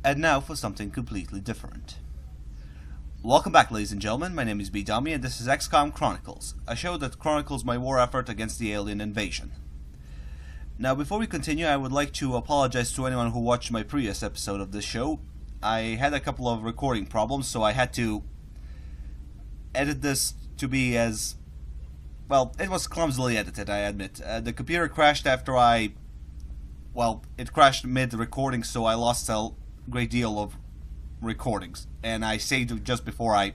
And now for something completely different. Welcome back, ladies and gentlemen. My name is Bedomy, and this is XCOM Chronicles, a show that chronicles my war effort against the alien invasion. Now, before we continue, I would like to apologize to anyone who watched my previous episode of this show. I had a couple of recording problems, so I had to edit this to be as... well, it was clumsily edited, I admit. The computer crashed after it crashed mid-recording, so I lost a great deal of recordings, and I saved just before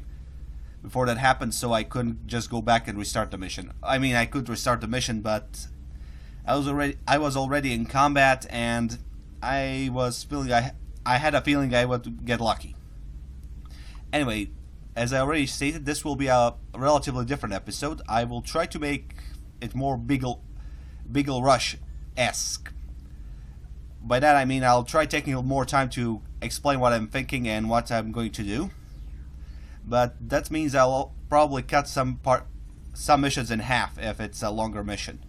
that happened, so I couldn't just go back and restart the mission. I mean, I could restart the mission, but I was already in combat, and I had a feeling I would get lucky. Anyway, as I already stated, this will be a relatively different episode. I will try to make it more Beagle Rush-esque. By that I mean I'll try taking more time to explain what I'm thinking and what I'm going to do. But that means I'll probably cut some missions in half if it's a longer mission.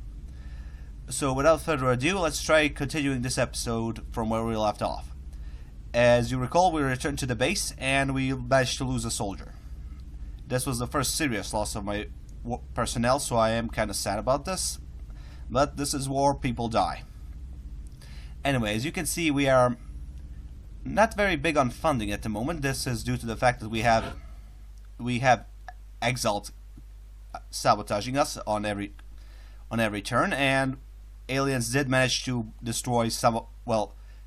So without further ado, let's try continuing this episode from where we left off. As you recall, we returned to the base and we managed to lose a soldier. This was the first serious loss of my personnel, so I am kind of sad about this. But this is war, people die. Anyway, as you can see, we are not very big on funding at the moment. This is due to the fact that we have Exalt sabotaging us on every turn, and aliens did manage to destroy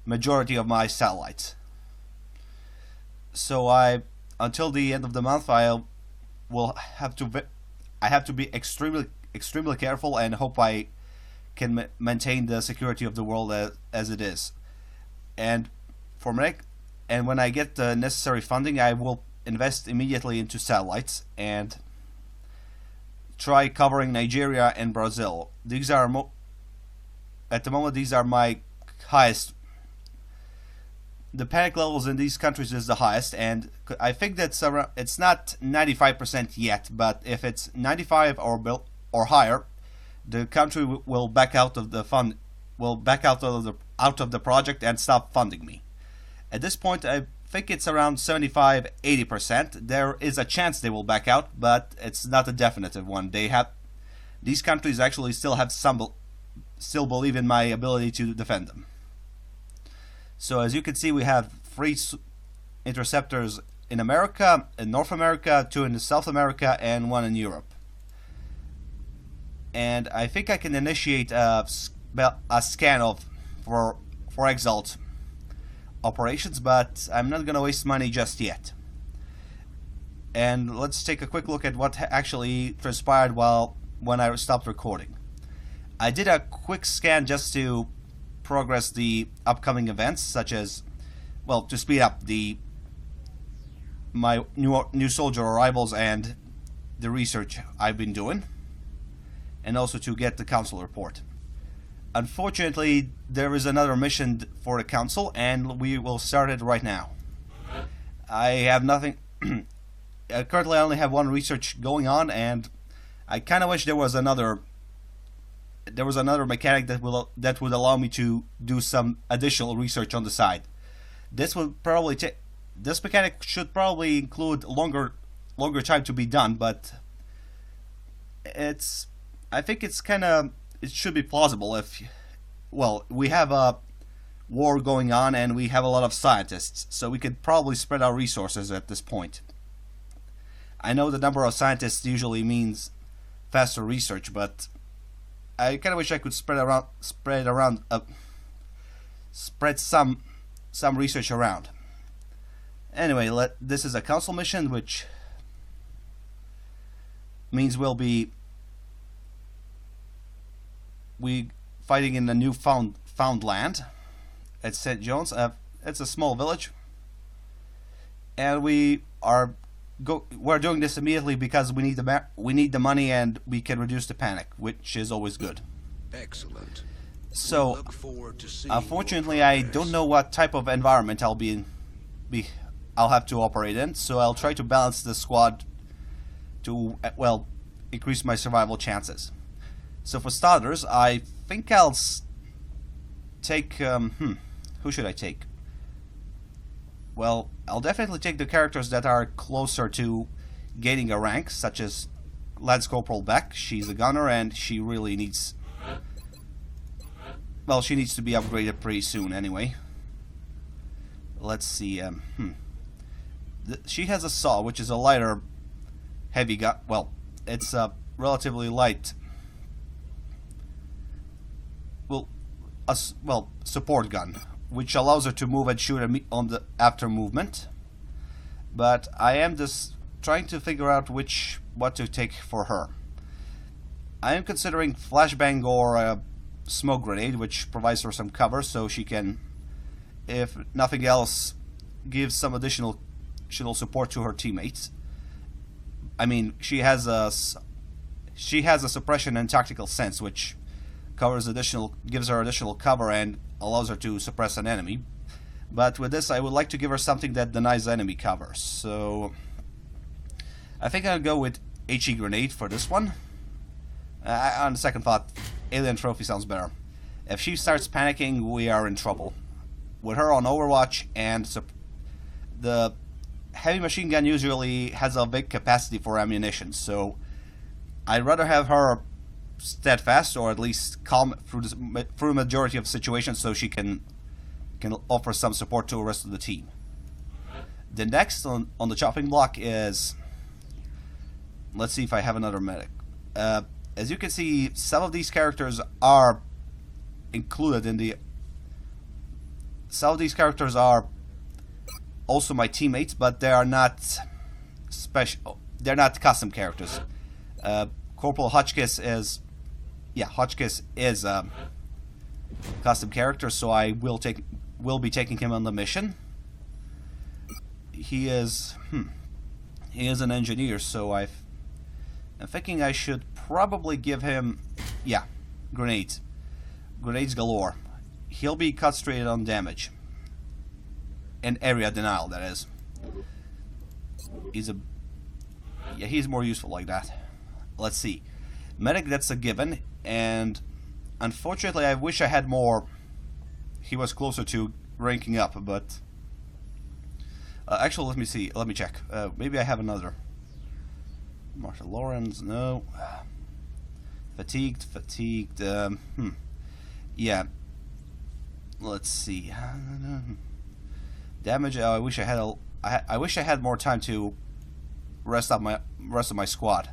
majority of my satellites. So until the end of the month, I have to be extremely careful and hope I can maintain the security of the world as it is. And when I get the necessary funding, I will invest immediately into satellites and try covering Nigeria and Brazil. These are at the moment these are my highest. The panic levels in these countries is the highest, and I think that's it's not 95% yet, but if it's 95 or higher, the country will back out of the project and stop funding me. At this point, I think it's around 75-80%. There is a chance they will back out, but it's not a definitive one. These countries actually still believe in my ability to defend them. So as you can see, we have 3 interceptors in America, in North America, 2 in South America, and 1 in Europe. And I think I can initiate a scan for Exalt operations, but I'm not going to waste money just yet. And let's take a quick look at what actually transpired when I stopped recording. I did a quick scan just to progress the upcoming events, such as, to speed up my new soldier arrivals and the research I've been doing, and also to get the council report. Unfortunately, there is another mission for the council, and we will start it right now. I have nothing. Currently, I only have one research going on, and I kind of wish there was another mechanic that would allow me to do some additional research on the side. This mechanic should probably include longer time to be done, but I think it should be plausible if, we have a war going on and we have a lot of scientists, so we could probably spread our resources at this point. I know the number of scientists usually means faster research, but I kind of wish I could spread some research around. Anyway, this is a council mission, which means we fighting in the new found land at St. John's. It's a small village, and we're doing this immediately because we need the money and we can reduce the panic, which is always good. Excellent. So, Look forward to seeing unfortunately, I don't know what type of environment I'll have to operate in, so I'll try to balance the squad to increase my survival chances. So for starters, I think I'll take, who should I take? well, I'll definitely take the characters that are closer to gaining a rank, such as Lance Corporal Beck. She's a gunner and she really needs... Well, she needs to be upgraded pretty soon anyway. Let's see, she has a saw, which is a lighter heavy gun. Well, it's a relatively light... Well, support gun, which allows her to move and shoot on the after movement. But I am just trying to figure out what to take for her. I am considering flashbang or a smoke grenade, which provides her some cover, so she can, if nothing else, give some additional support to her teammates. I mean, she has a suppression and tactical sense, which gives her additional cover and allows her to suppress an enemy. But with this, I would like to give her something that denies enemy cover. So I think I'll go with HE grenade for this one. On the second thought, alien trophy sounds better. If she starts panicking, we are in trouble. With her on Overwatch, and the heavy machine gun usually has a big capacity for ammunition, so I'd rather have her steadfast, or at least calm through a majority of situations, so she can offer some support to the rest of the team. The next on the chopping block is... Let's see if I have another medic. As you can see, some of these characters are included in the... Some of these characters are also my teammates, but they are not special. They're not custom characters. Corporal Hotchkiss is... Yeah, Hotchkiss is a custom character, so I will be taking him on the mission. He is an engineer, so I'm thinking I should probably give him, yeah, grenades galore. He'll be concentrated on damage and area denial, that is. He's more useful like that. Let's see, medic, that's a given, and unfortunately I wish I had more. He was closer to ranking up, but actually, let me check. Maybe I have another. Marshall Lawrence, no. Fatigued. Yeah. Let's see. Damage. I wish I had I wish I had more time to rest of my squad.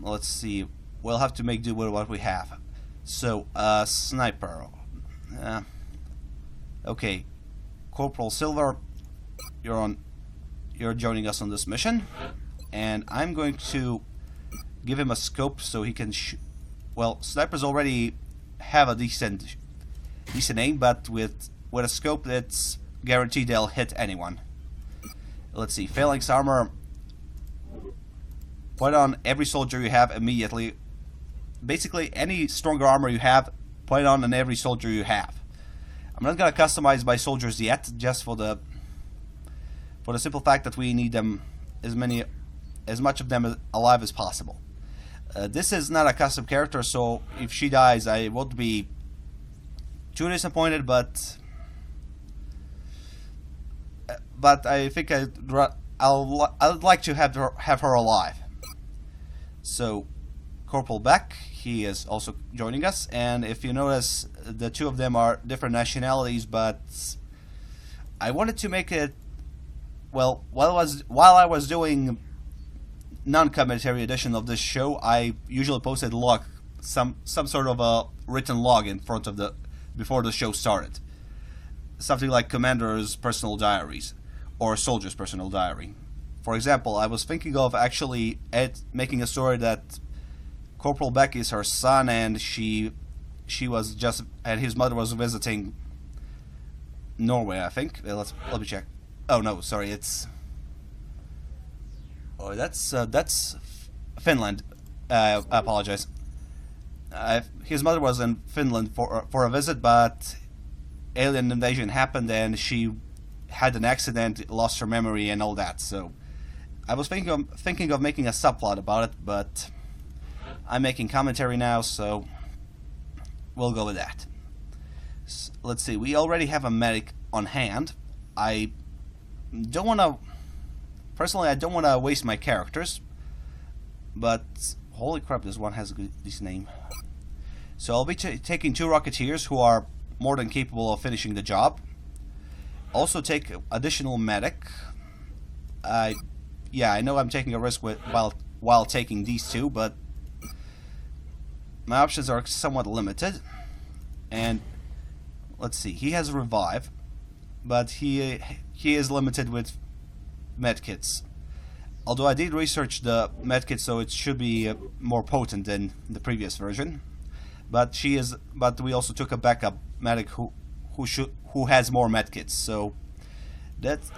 Let's see. We'll have to make do with what we have. So, sniper. Okay, Corporal Silver, you're joining us on this mission, and I'm going to give him a scope so he can well, snipers already have a decent aim, but with a scope that's guaranteed they'll hit anyone. Let's see, phalanx armor. Put on every soldier you have immediately. Basically, any stronger armor you have, put it on every soldier you have. I'm not gonna customize my soldiers yet, just for the simple fact that we need them as much of them alive as possible. This is not a custom character, so if she dies, I won't be too disappointed. But I think I'd like to have her alive. So, Corporal Beck, he is also joining us, and if you notice, the two of them are different nationalities, but I wanted to make it, well, while I was doing non-commentary edition of this show, I usually posted some sort of a written log in front of before the show started. Something like Commander's personal diaries, or Soldier's personal diary. For example, I was thinking of actually making a story that Corporal Beck is her son, and and his mother was visiting Norway, I think. Let me check. Oh no, sorry, that's Finland. I apologize. His mother was in Finland for a visit, but alien invasion happened, and she had an accident, lost her memory, and all that. So I was thinking of making a subplot about it, but I'm making commentary now, so we'll go with that. Let's see, we already have a medic on hand. I don't want to... Personally, I don't want to waste my characters. But, holy crap, this one has a decent name. So I'll be taking 2 Rocketeers who are more than capable of finishing the job. Also take additional medic. Yeah, I know I'm taking a risk while taking these 2, but my options are somewhat limited. And let's see, he has revive, but he is limited with medkits. Although I did research the medkit, so it should be more potent than the previous version. But we also took a backup medic who has more medkits, so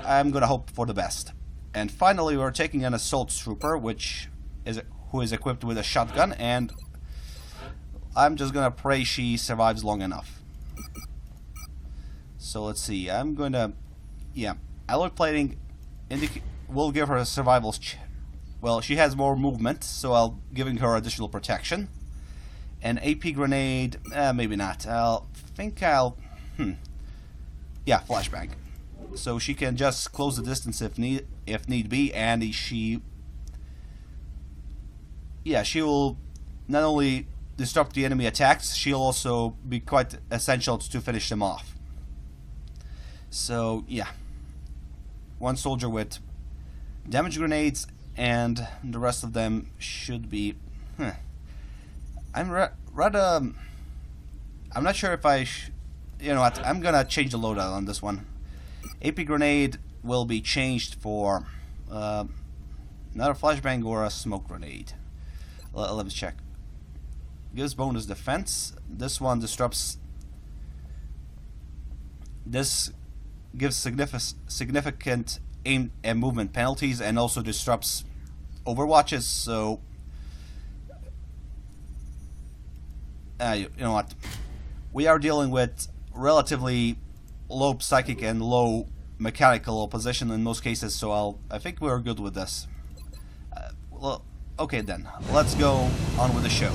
I'm gonna hope for the best. And finally, we're taking an assault trooper, who is equipped with a shotgun, and I'm just gonna pray she survives long enough. So let's see. I'm gonna, alloy plating will give her a survival. Well, she has more movement, so I'll giving her additional protection. An AP grenade, maybe not. Yeah, flashbang. So she can just close the distance if need be, and she will not only disrupt the enemy attacks, she'll also be quite essential to finish them off. So yeah, 1 soldier with damage grenades, and the rest of them should be. I'm not sure if you know what, I'm gonna change the loadout on this one. AP grenade will be changed for not a flashbang or a smoke grenade. Let me check. Gives bonus defense. This one disrupts. This gives significant aim and movement penalties, and also disrupts overwatches. So you know what? We are dealing with relatively low psychic and low mechanical opposition in most cases, so I think we're good with this. Well, okay then, let's go on with the show.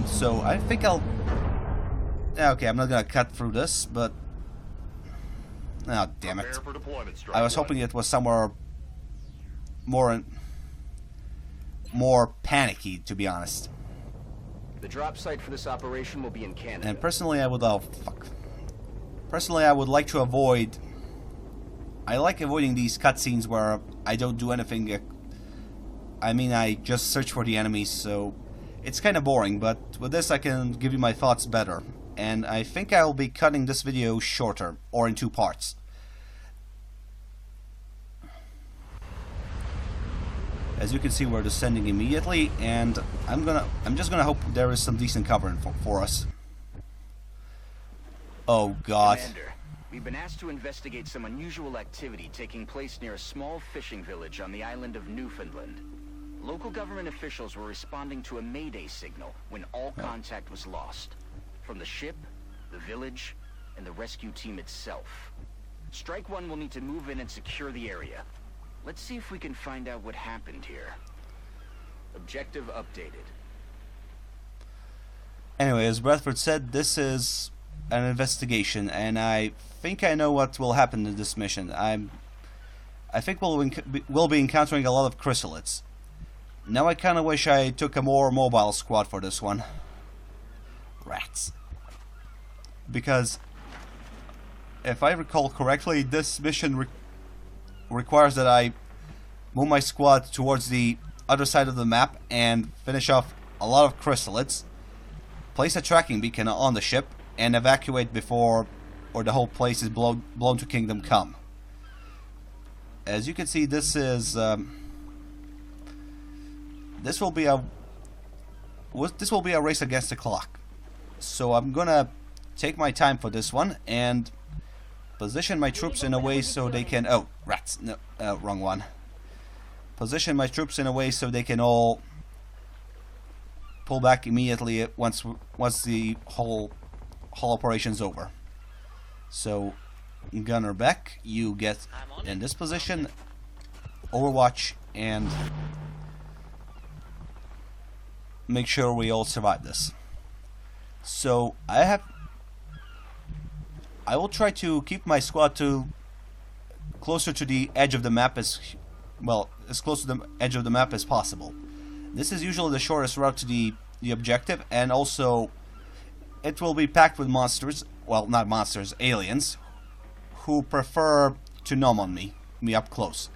So I think okay, I'm not gonna cut through this, but oh damn it! I was hoping it was somewhere more panicky, to be honest. The drop site for this operation will be in Canada. And personally, I would like to avoid. I like avoiding these cutscenes where I don't do anything. I mean, I just search for the enemies, so it's kind of boring. But with this, I can give you my thoughts better. And I think I'll be cutting this video shorter, or in 2 parts. As you can see, we're descending immediately, and I'm just gonna hope there is some decent cover for us. Oh God. Commander, we've been asked to investigate some unusual activity taking place near a small fishing village on the island of Newfoundland. Local government officials were responding to a mayday signal when all contact was lost. From the ship, the village, and the rescue team itself. Strike One will need to move in and secure the area. Let's see if we can find out what happened here. Objective updated. Anyway, as Bradford said, this is an investigation, and I think I know what will happen in this mission. I think we'll be encountering a lot of chrysalids. Now I kind of wish I took a more mobile squad for this one. Rats. Because if I recall correctly, this mission requires that I move my squad towards the other side of the map and finish off a lot of chrysalids, place a tracking beacon on the ship, and evacuate before the whole place is blown to Kingdom Come. As you can see, this is this will be a race against the clock. So I'm gonna take my time for this one and position my troops in a way so they can... Oh, rats. No, wrong one. Position my troops in a way so they can all pull back immediately once the whole operation's over. So, gunner back, you get in this position, overwatch, and make sure we all survive this. So, I will try to keep my squad to closer to the edge of the map as well, as close to the edge of the map as possible. This is usually the shortest route to the objective, and also it will be packed with monsters, well, not monsters, aliens, who prefer to numb on me up close.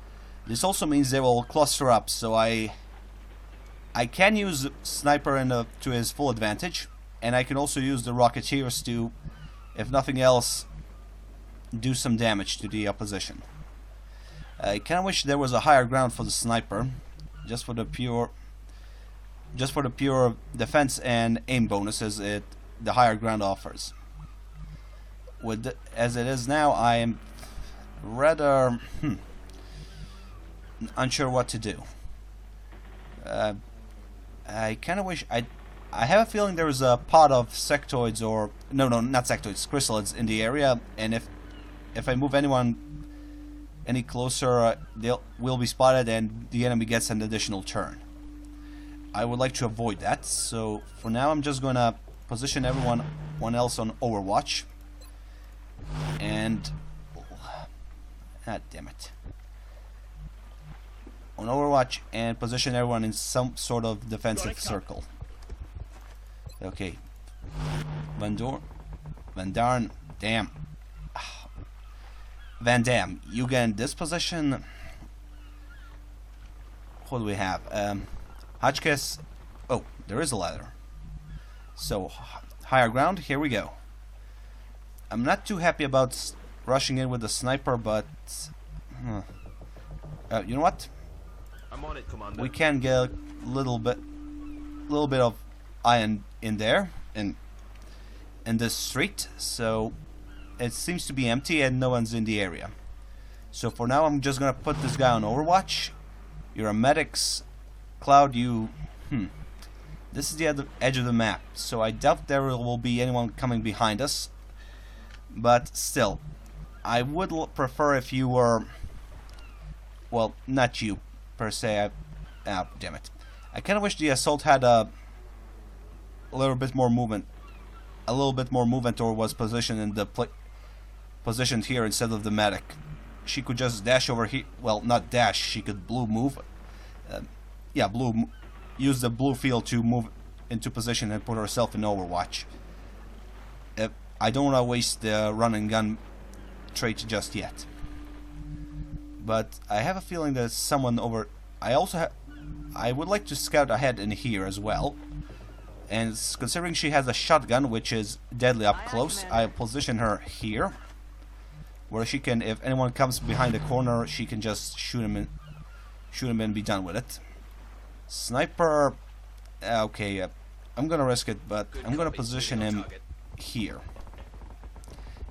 This also means they will cluster up, so I can use Sniper to his full advantage, and I can also use the Rocketeers to, if nothing else, do some damage to the opposition. I kind of wish there was a higher ground for the Sniper, just for the pure defense and aim bonuses the higher ground offers. As it is now, I am rather unsure what to do. I kind of wish I have a feeling there is a pod of sectoids, or no, not sectoids, chrysalids in the area, and if I move anyone any closer, will be spotted and the enemy gets an additional turn. I would like to avoid that, so for now I'm just gonna position everyone else on Overwatch, and damn it, on Overwatch, and position everyone in some sort of defensive circle. Okay, Van Darn, damn. Van Dam, you get in this position. What do we have? Hotchkiss. Oh, there is a ladder. So, higher ground, here we go. I'm not too happy about rushing in with the Sniper, but you know what? I'm on it, Commander. We can get a little bit of iron in there, in this street, so it seems to be empty and no one's in the area. So for now I'm just gonna put this guy on Overwatch. You're a medics. Cloud, you... This is the edge of the map, so I doubt there will be anyone coming behind us. But still, I would prefer if you were... Well, not you, per se. Damn it. I kinda wish the Assault had a little bit more movement. Or was positioned in the positioned here instead of the medic. She could just dash over here. Well, not dash. She could blue move. Use the blue field to move into position and put herself in Overwatch. I don't want to waste the run and gun trait just yet. But I have a feeling there's someone over. I would like to scout ahead in here as well. And considering she has a shotgun, which is deadly up close, I'll position her here, where she can, if anyone comes behind the corner, she can just shoot him and be done with it. Sniper, okay, I'm gonna risk it, but I'm gonna position him here.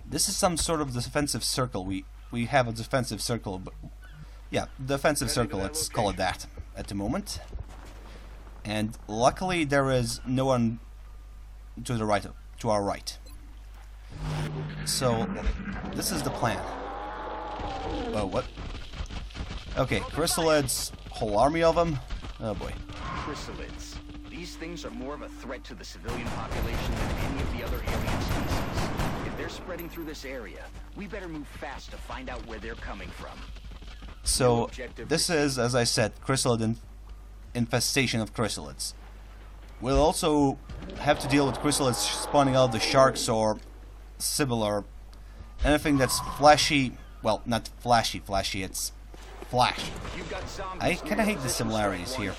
This is some sort of defensive circle. We have a defensive circle, but yeah, defensive circle. Let's call it that at the moment. And luckily there is no one to the right, to our right. So this is the plan. Oh, what? Okay, chrysalids, whole army of them. Oh boy. Chrysalids. These things are more of a threat to the civilian population than any of the other alien species. If they're spreading through this area, we better move fast to find out where they're coming from. So this is, as I said, chrysalid infestation of chrysalids. We'll also have to deal with chrysalids spawning out of the sharks or similar, anything that's flashy. Well, not flashy, it's flash. I kind of hate the similarities here.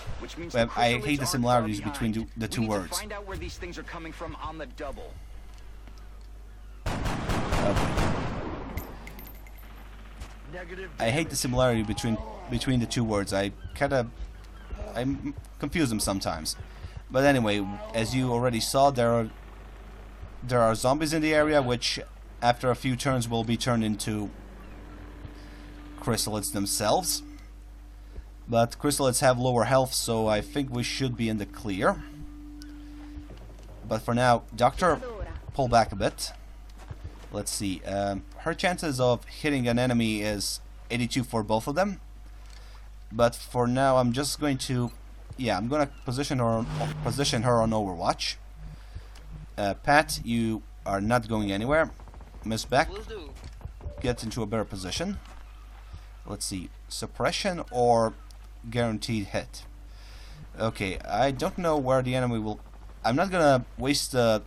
I hate the similarities between the two words. Find out where these things are coming from on the double. I hate the similarity between the two words. I confuse them sometimes. But anyway, as you already saw, there are zombies in the area, which after a few turns will be turned into chrysalids themselves. But chrysalids have lower health, so I think we should be in the clear. But for now, Doctor, pull back a bit. Let's see. Her chances of hitting an enemy is 82 for both of them. But for now, I'm just going to, I'm going to position her on Overwatch. Pat, you are not going anywhere. Miss Beck Will do. get into a better position. Let's see, suppression or guaranteed hit. Okay, I don't know where the enemy will... I'm not gonna waste the...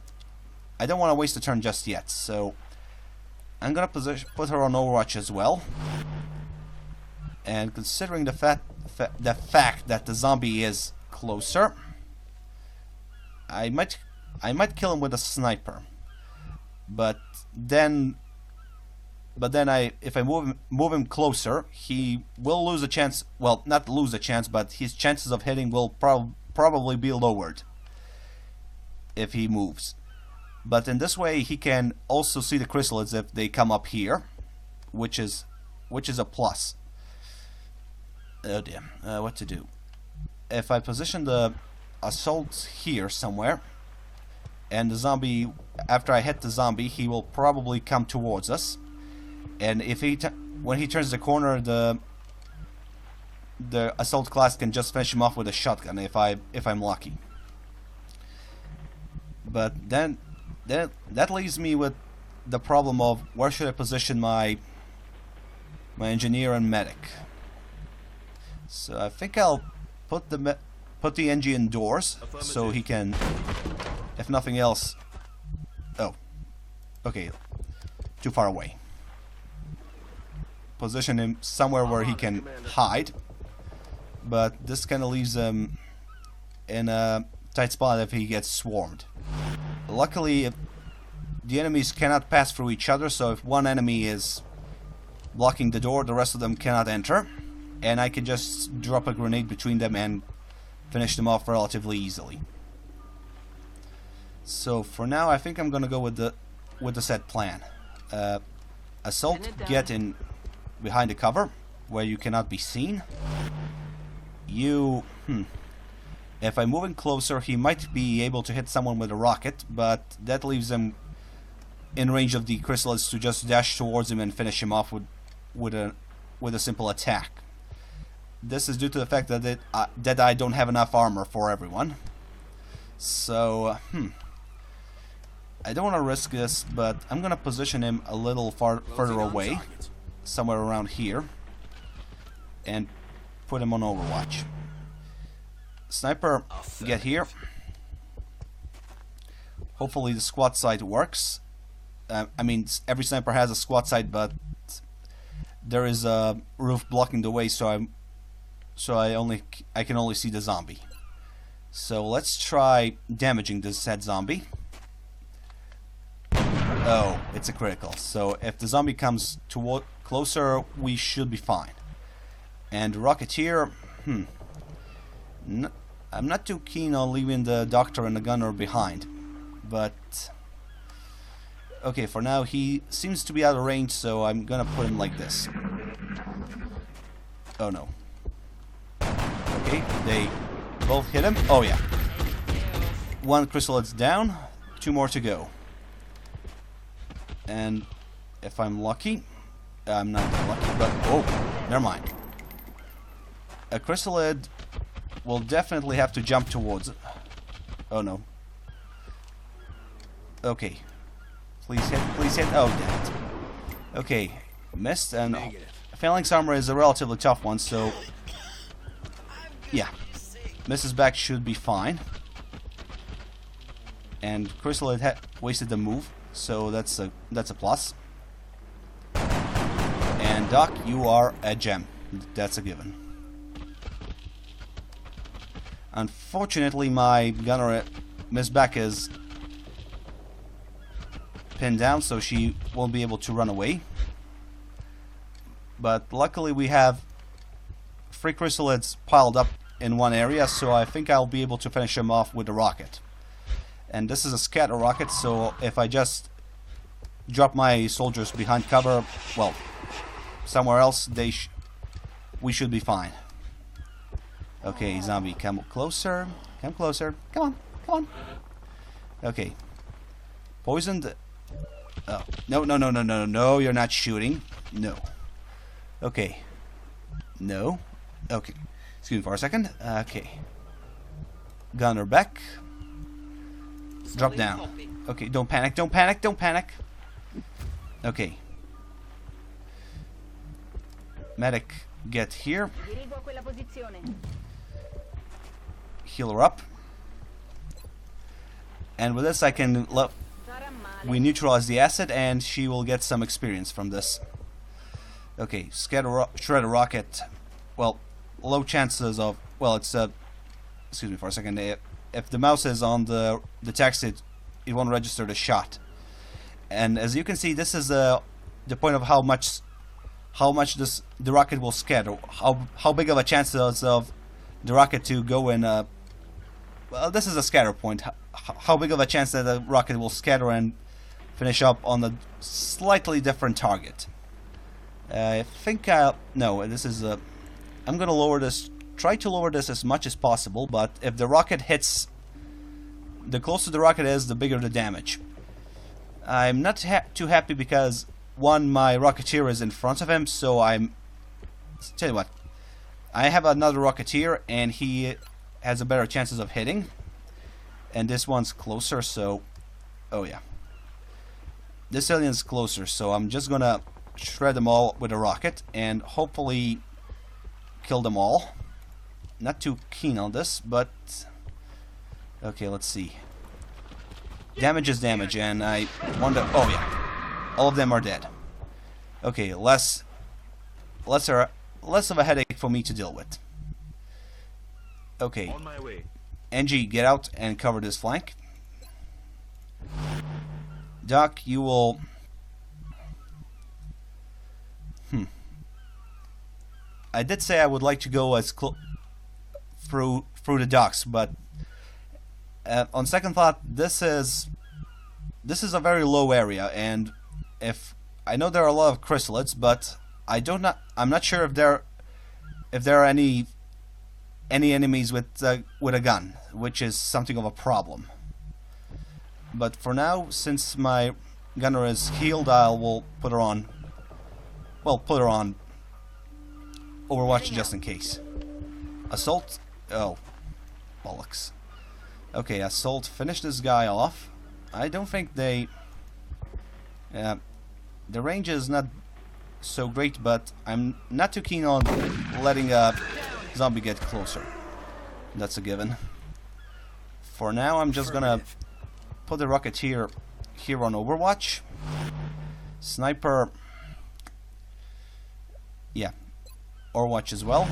I don't want to waste a turn just yet, so I'm gonna put her on Overwatch as well. And considering the fact that the zombie is closer, I might kill him with a sniper. But then if I move him closer, he will lose a chance. Well, not lose a chance, but his chances of hitting will probably be lowered if he moves. But in this way, he can also see the chrysalids if they come up here, which is a plus. Oh dear, what to do? If I position the assault here somewhere, and the zombie, after I hit the zombie, he will probably come towards us. And if when he turns the corner, the assault class can just finish him off with a shotgun if I'm lucky. But then that leaves me with the problem of where should I position my engineer and medic. So I think I'll put the NG indoors so he can, if nothing else. Oh, okay, too far away. Position him somewhere where he can hide, but this kind of leaves him in a tight spot if he gets swarmed. Luckily, the enemies cannot pass through each other, so if one enemy is blocking the door, the rest of them cannot enter, and I can just drop a grenade between them and finish them off relatively easily. So for now, I think I'm gonna go with the set plan. Assault, get in behind the cover where you cannot be seen. If I move in closer, he might be able to hit someone with a rocket, but that leaves him in range of the chrysalids to just dash towards him and finish him off with a simple attack. This is due to the fact that I don't have enough armor for everyone. So, I don't want to risk this, but I'm gonna position him a little further away, somewhere around here, and put him on Overwatch. Sniper, get here. Hopefully the squad sight works. I mean, every sniper has a squad sight, but there is a roof blocking the way, so I can only see the zombie. So let's try damaging this said zombie. Oh, it's a critical. So if the zombie comes closer, we should be fine. And Rocketeer, I'm not too keen on leaving the doctor and the gunner behind, but okay, for now he seems to be out of range, so I'm gonna put him like this. Oh no. Okay, they both hit him. Oh yeah. One chrysalid's down, 2 more to go. And if I'm lucky, I'm not that lucky, but oh, never mind. A chrysalid will definitely have to jump towards it. Oh no. Okay. Please hit, please hit. Oh, damn it. Okay, missed, and phalanx armor is a relatively tough one, so yeah. Mrs. Back should be fine. And Chrysalid wasted the move, so that's a plus. And Doc, you are a gem. That's a given. Unfortunately, my gunner, Miss Beck, is pinned down, so she won't be able to run away. But luckily, we have 3 chrysalids piled up in one area, so I think I'll be able to finish them off with a rocket. And this is a scatter rocket, so if I just drop my soldiers behind cover, well, somewhere else, we should be fine. Okay, zombie, come closer. Come closer. Come on. Come on. Okay. Poisoned. Oh. No, you're not shooting. No. Okay. No. Okay. Excuse me for a second. Okay. Gunner back. Drop down. Okay, don't panic. Don't panic. Don't panic. Okay. Medic, get here. Dirigo a quella posizione. Heal her up. And with this I can we neutralize the acid and she will get some experience from this. Okay, shred a rocket. Well, low chances of, well, it's excuse me for a second. If the mouse is on the text, it won't register the shot. And as you can see, this is the point of how much the rocket will scatter. How big of a chance is of the rocket to go in. Well, this is a scatter point. How big of a chance that the rocket will scatter and finish up on a slightly different target. I think no. This is I'm gonna lower this. Try to lower this as much as possible. But if the rocket hits, the closer the rocket is, the bigger the damage. I'm not too happy because one, my Rocketeer is in front of him, so tell you what, I have another Rocketeer and he has a better chances of hitting, and this one's closer, so oh yeah, this alien's closer, so I'm just gonna shred them all with a rocket and hopefully kill them all. Not too keen on this, but okay, let's see. Damage is damage, and I wonder. Oh yeah, all of them are dead. Okay, less of a headache for me to deal with. Okay, On my way. NG, get out and cover this flank. Doc, you will. I did say I would like to go as through the docks, but on second thought, this is a very low area, and if I know there are a lot of chrysalids, but I'm not sure if there are any enemies with a gun, which is something of a problem. But for now, since my gunner is healed, will put her on. Well, put her on Overwatch just in case. Assault. Oh, bollocks. Okay, Assault. Finish this guy off. I don't think they. The range is not so great, but I'm not too keen on letting a zombie get closer. That's a given. For now, I'm just gonna put the Rocketeer here on Overwatch. Sniper. Yeah, Overwatch as well.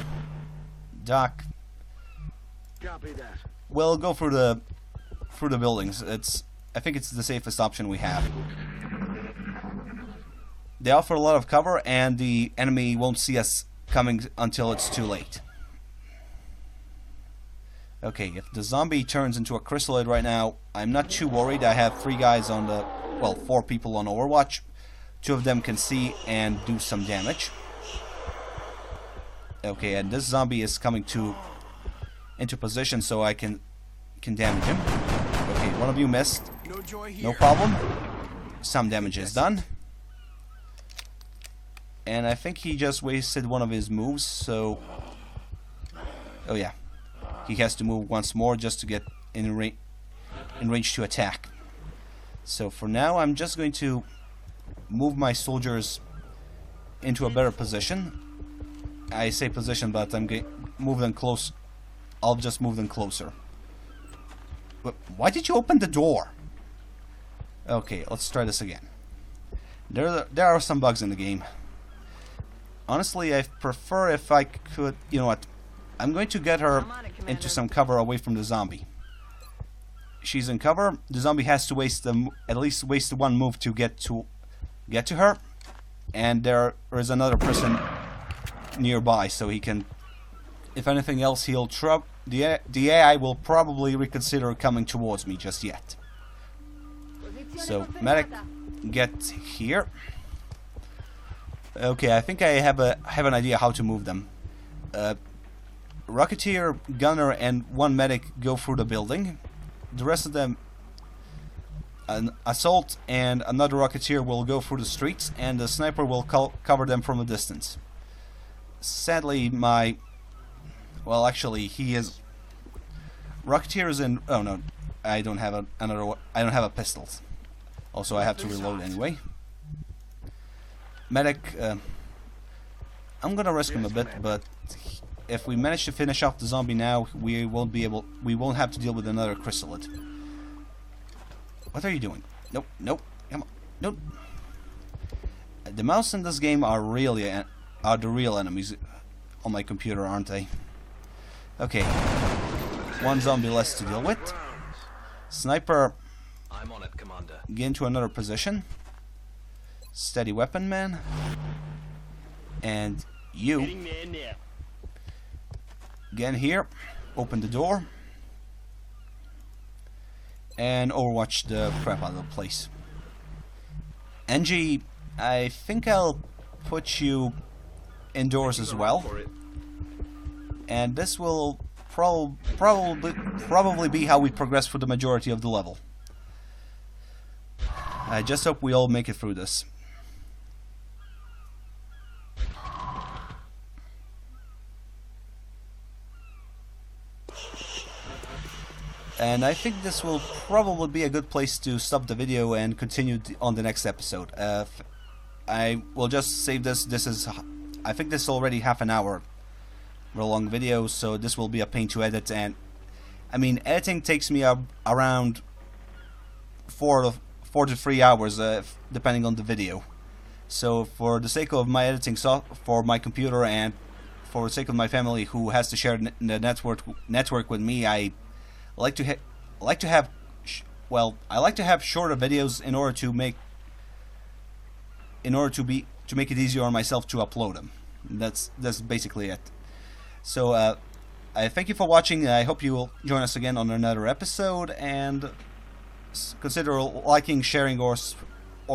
Doc. We'll go through the buildings. I think it's the safest option we have. They offer a lot of cover, and the enemy won't see us coming until it's too late. Okay, if the zombie turns into a chrysalid right now, I'm not too worried. I have 4 people on Overwatch. 2 of them can see and do some damage. Okay, and this zombie is coming into position, so I can damage him. Okay, one of you missed. No problem. Some damage is done. And I think he just wasted one of his moves, so... Oh yeah. He has to move once more just to get in range to attack. So for now, I'm just going to move my soldiers into a better position. I say position, but I'm going to move them close. I'll just move them closer. But why did you open the door? Okay, let's try this again. There are some bugs in the game. Honestly, I prefer if I could... You know what? I'm going to get her into some cover away from the zombie. She's in cover. The zombie has to at least waste 1 move to get to her. And there is another person nearby, so he can... If anything else, he'll the AI will probably reconsider coming towards me just yet. So, medic, get here. Okay, I think I have an idea how to move them. Rocketeer, gunner, and 1 medic go through the building. The rest of them, an assault and another Rocketeer will go through the streets, and the sniper will cover them from a distance. Sadly, well, actually, he is... Rocketeer is in... Oh no, I don't have I don't have a pistol. Also, I have to reload anyway. medic. I'm gonna risk him a bit, but if we manage to finish off the zombie now, we won't have to deal with another chrysalid. What are you doing? Nope, nope, come on, nope. The mouse in this game are the real enemies on my computer, aren't they? Okay, one zombie less to deal with. Sniper, I'm on it, Commander. get into another position. Steady weapon, man. And you Getting there now. get in here, open the door, and overwatch the crap out of the place. NG, I think I'll put you indoors as well, For it. and this will probably be how we progress for the majority of the level. I just hope we all make it through this. And I think this will probably be a good place to stop the video and continue on the next episode. I will just save this. I think this is already half an hour long video, so this will be a pain to edit. And I mean, editing takes me around 4 to 3 hours, depending on the video. So for the sake of my editing for my computer and for the sake of my family who has to share the network with me, I like to have shorter videos in order to make it easier on myself to upload them. That's basically it. So I thank you for watching. I hope you will join us again on another episode, and consider liking, sharing, or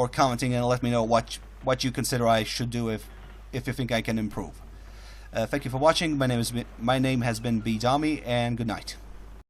commenting, and let me know what you consider I should do if you think I can improve. Thank you for watching. My name has been Bedomy, and good night.